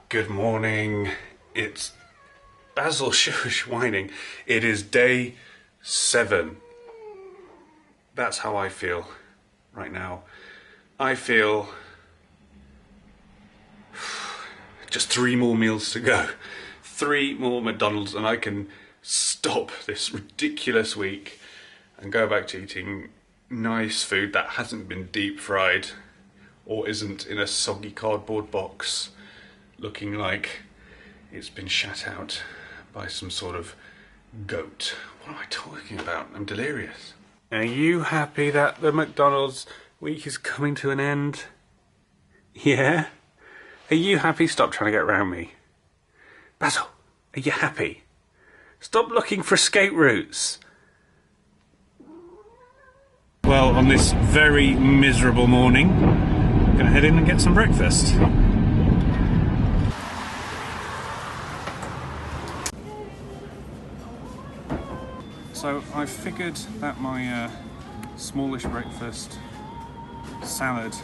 Good morning. It's Basil Shush whining. It is day 7. That's how I feel right now. I feel just 3 more meals to go. 3 more McDonald's and I can stop this ridiculous week and go back to eating nice food that hasn't been deep fried or isn't in a soggy cardboard box looking like it's been shat out by some sort of goat. What am I talking about? I'm delirious. Are you happy that the McDonald's week is coming to an end? Yeah? Are you happy? Stop trying to get around me. Basil, are you happy? Stop looking for escape routes. Well, on this very miserable morning, I'm gonna head in and get some breakfast. So I figured that my smallish breakfast, salad,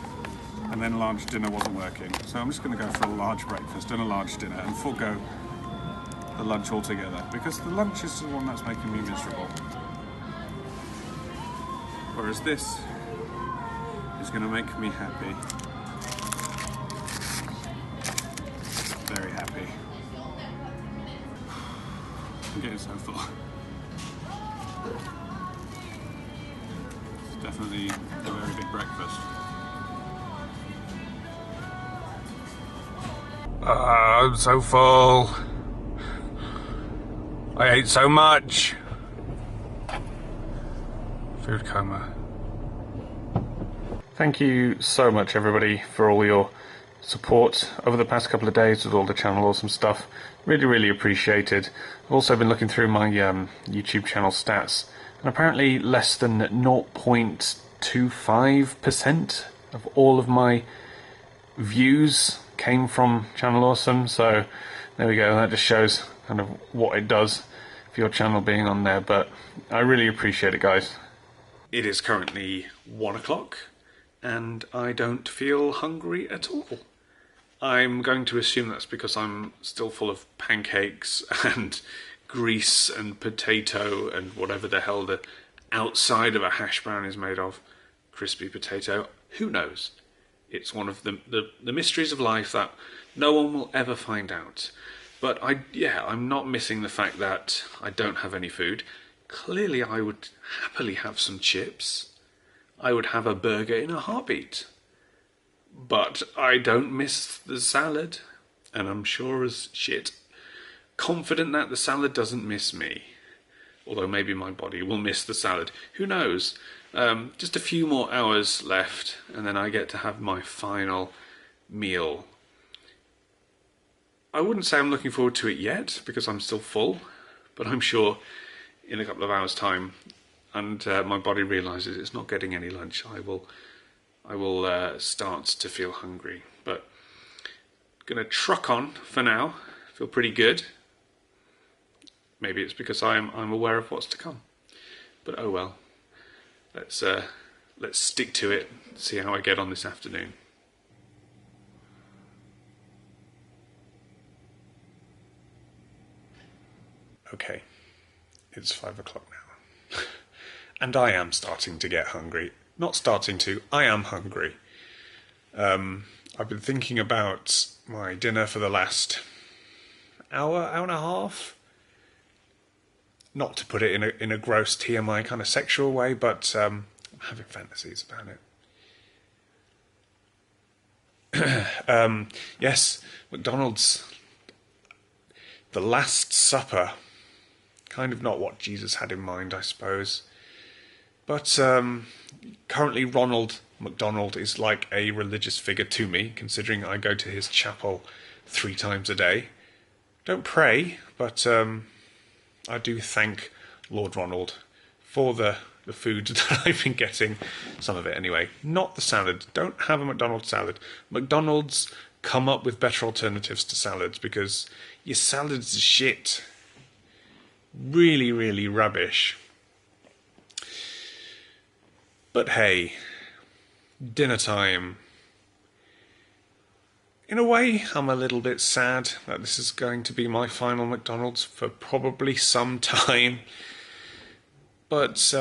and then large dinner wasn't working. So I'm just going to go for a large breakfast and a large dinner and forego the lunch altogether, because the lunch is the one that's making me miserable. Whereas this is going to make me happy. Very happy. I'm getting so full. It's definitely a very big breakfast. I'm so full. I ate so much. Food coma. Thank you so much, everybody, for all your support over the past couple of days with all the channel awesome stuff. Really appreciated. I've also been looking through my YouTube channel stats, and apparently less than 0.25% of all of my views came from channel awesome, so there we go. That just shows kind of what it does for your channel being on there, but I really appreciate it, guys. It is currently 1 o'clock and I don't feel hungry at all. I'm going to assume that's because I'm still full of pancakes and grease and potato and whatever the hell the outside of a hash brown is made of. Crispy potato. Who knows? It's one of the mysteries of life that no one will ever find out. But I'm not missing the fact that I don't have any food. Clearly I would happily have some chips. I would have a burger in a heartbeat. But I don't miss the salad, and I'm sure as shit confident that the salad doesn't miss me. Although maybe my body will miss the salad. Who knows? Just a few more hours left, and then I get to have my final meal. I wouldn't say I'm looking forward to it yet, because I'm still full, but I'm sure in a couple of hours' time, and my body realises it's not getting any lunch, I will start to feel hungry. But gonna truck on for now. Feel pretty good. Maybe it's because I'm aware of what's to come. But oh well. Let's stick to it. See how I get on this afternoon. Okay, it's 5 o'clock now, and I am starting to get hungry. Not starting to, I am hungry. I've been thinking about my dinner for the last hour and a half. Not to put it in a gross TMI kind of sexual way, but I'm having fantasies about it. Yes, McDonald's, the Last Supper. Kind of not what Jesus had in mind, I suppose. But currently Ronald McDonald is like a religious figure to me, considering I go to his chapel 3 times a day. Don't pray, but I do thank Lord Ronald for the food that I've been getting. Some of it anyway. Not the salad. Don't have a McDonald's salad. McDonald's come up with better alternatives to salads, because your salad's shit. Really rubbish. But hey, dinner time. in a way, I'm a little bit sad that this is going to be my final McDonald's for probably some time. But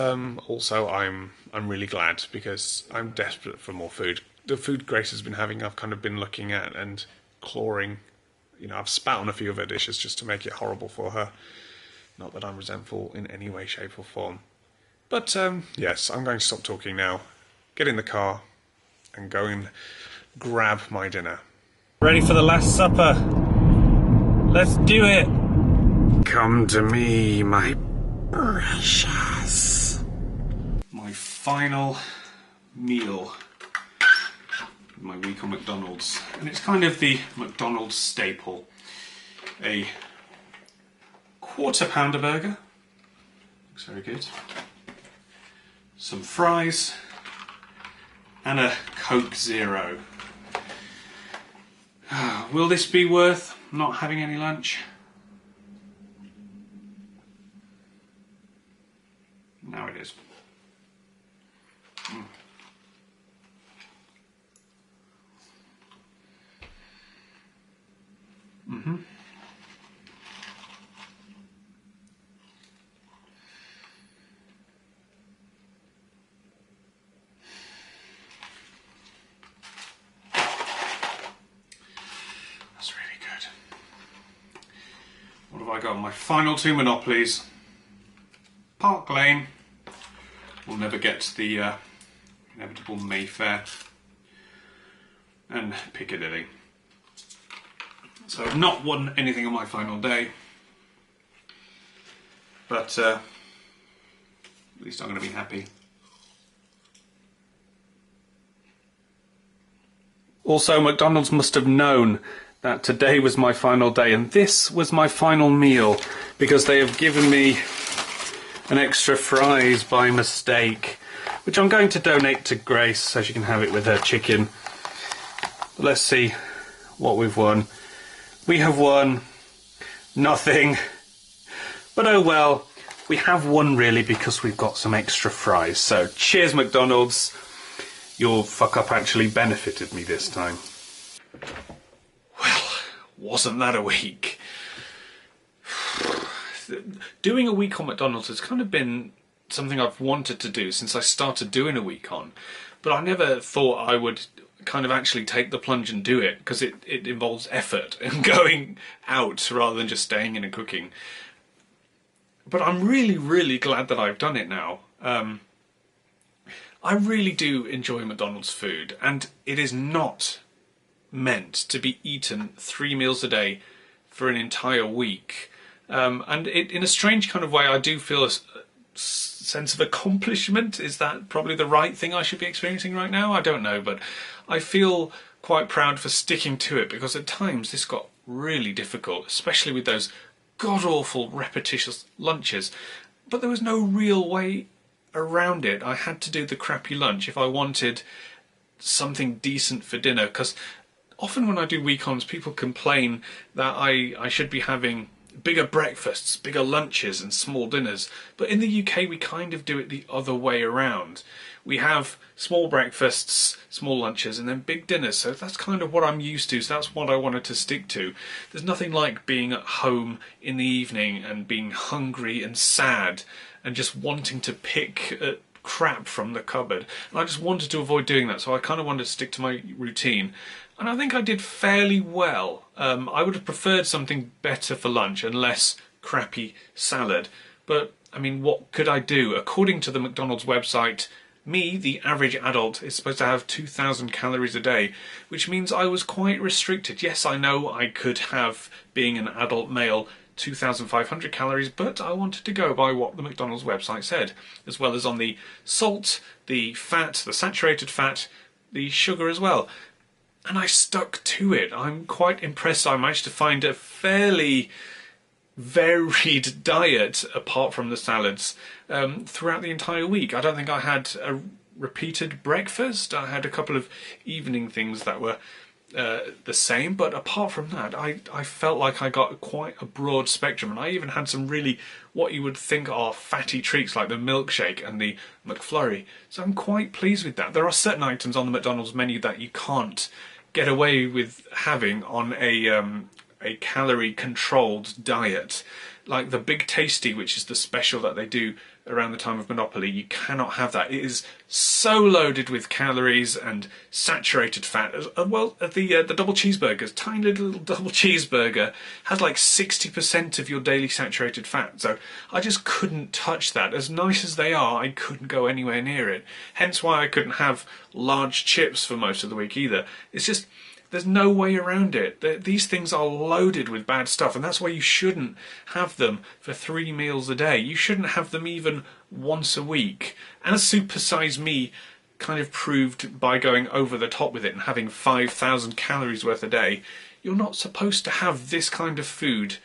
also, I'm really glad because I'm desperate for more food. The food Grace has been having, I've kind of been looking at and clawing. You know, I've spat on a few of her dishes just to make it horrible for her. Not that I'm resentful in any way, shape, or form. But yes, I'm going to stop talking now. Get in the car and go and grab my dinner. Ready for the Last Supper. Let's do it. Come to me, my precious. My final meal. My week on McDonald's. And it's kind of the McDonald's staple. A quarter pounder burger. Looks very good. Some fries. And a Coke Zero. Will this be worth not having any lunch? Now it is. That's really good. What have I got? My final two Monopolies. Park Lane. We'll never get to the inevitable Mayfair. And Piccadilly. So I've not won anything on my final day. But at least I'm going to be happy. Also, McDonald's must have known that today was my final day and this was my final meal because they have given me an extra fries by mistake, which I'm going to donate to Grace so she can have it with her chicken. But let's see what we've won. We have won nothing, but oh well, we have won really because we've got some extra fries. So cheers McDonald's, your fuck up actually benefited me this time. Well, wasn't that a week? Doing a week on McDonald's has kind of been something I've wanted to do since I started doing a week on, but I never thought I would kind of actually take the plunge and do it because it involves effort and going out rather than just staying in and cooking. But I'm really glad that I've done it now. I really do enjoy McDonald's food, and it is not meant to be eaten 3 meals a day for an entire week. And in a strange kind of way, I do feel a sense of accomplishment. Is that probably the right thing I should be experiencing right now? I don't know, but I feel quite proud for sticking to it because at times this got really difficult, especially with those god-awful repetitious lunches. But there was no real way around it. I had to do the crappy lunch if I wanted something decent for dinner, because often when I do week-ons, people complain that I should be having bigger breakfasts, bigger lunches and small dinners. But in the UK we kind of do it the other way around. We have small breakfasts, small lunches and then big dinners. So that's kind of what I'm used to, so that's what I wanted to stick to. There's nothing like being at home in the evening and being hungry and sad and just wanting to pick crap from the cupboard. And I just wanted to avoid doing that, so I kind of wanted to stick to my routine. And I think I did fairly well. I would have preferred something better for lunch and less crappy salad. But, I mean, what could I do? According to the McDonald's website, me, the average adult, is supposed to have 2,000 calories a day, which means I was quite restricted. Yes, I know I could have, being an adult male, 2,500 calories, but I wanted to go by what the McDonald's website said, as well as on the salt, the fat, the saturated fat, the sugar as well. And I stuck to it. I'm quite impressed I managed to find a fairly varied diet, apart from the salads, throughout the entire week. I don't think I had a repeated breakfast. I had a couple of evening things that were the same, but apart from that, I felt like I got quite a broad spectrum, and I even had some really what you would think are fatty treats like the milkshake and the McFlurry. So I'm quite pleased with that. There are certain items on the McDonald's menu that you can't get away with having on a calorie-controlled diet. Like the Big Tasty, which is the special that they do around the time of Monopoly, you cannot have that. It is so loaded with calories and saturated fat. Well, the double cheeseburgers, tiny little double cheeseburger, has like 60% of your daily saturated fat. So I just couldn't touch that. As nice as they are, I couldn't go anywhere near it. Hence why I couldn't have large chips for most of the week either. It's just, there's no way around it. These things are loaded with bad stuff, and that's why you shouldn't have them for 3 meals a day. You shouldn't have them even once a week. And as Super Size Me kind of proved by going over the top with it and having 5,000 calories worth a day, you're not supposed to have this kind of food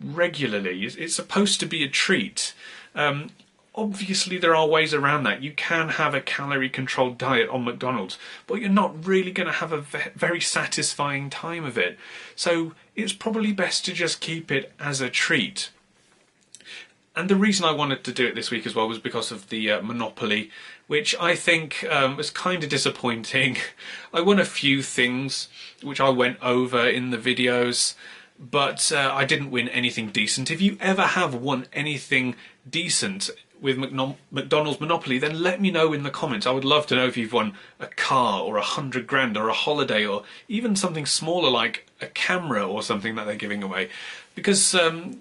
regularly. It's supposed to be a treat. Obviously there are ways around that. You can have a calorie-controlled diet on McDonald's, but you're not really going to have a very satisfying time of it. So it's probably best to just keep it as a treat. And the reason I wanted to do it this week as well was because of the Monopoly, which I think was kind of disappointing. I won a few things, which I went over in the videos, but I didn't win anything decent. If you ever have won anything decent with McDonald's Monopoly, then let me know in the comments. I would love to know if you've won a car or 100 grand or a holiday or even something smaller like a camera or something that they're giving away. Because,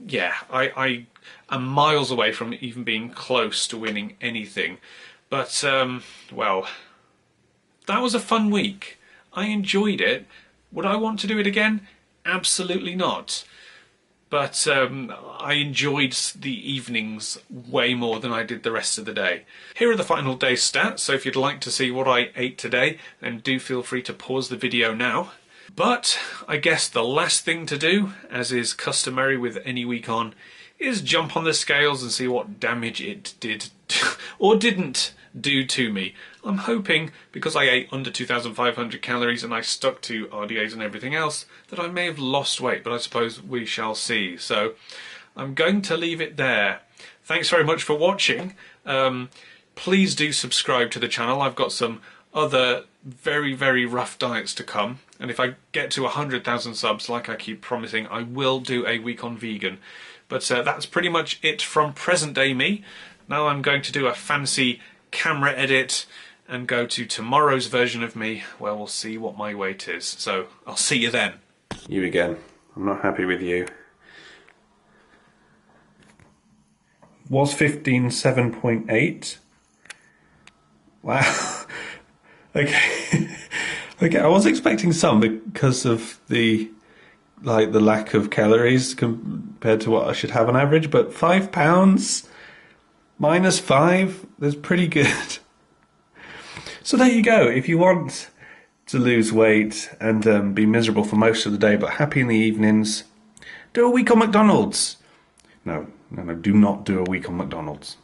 yeah, I am miles away from even being close to winning anything. But, well, that was a fun week. I enjoyed it. Would I want to do it again? Absolutely not. But I enjoyed the evenings way more than I did the rest of the day. Here are the final day stats, so if you'd like to see what I ate today, then do feel free to pause the video now. But I guess the last thing to do, as is customary with any week on, is jump on the scales and see what damage it did or didn't do to me. I'm hoping, because I ate under 2,500 calories and I stuck to RDAs and everything else, that I may have lost weight, but I suppose we shall see. So I'm going to leave it there. Thanks very much for watching. Please do subscribe to the channel. I've got some other very, very rough diets to come. And if I get to 100,000 subs, like I keep promising, I will do a week on vegan. But that's pretty much it from present day me. Now I'm going to do a fancy camera edit and go to tomorrow's version of me where we'll see what my weight is. So I'll see you then. You again. I'm not happy with you. Was 15.7.8. Wow. Okay. Okay, I was expecting some because of the lack of calories compared to what I should have on average, but £5 minus 5 is pretty good. So there you go. If you want to lose weight and be miserable for most of the day but happy in the evenings, do a week on McDonald's. No, do not do a week on McDonald's.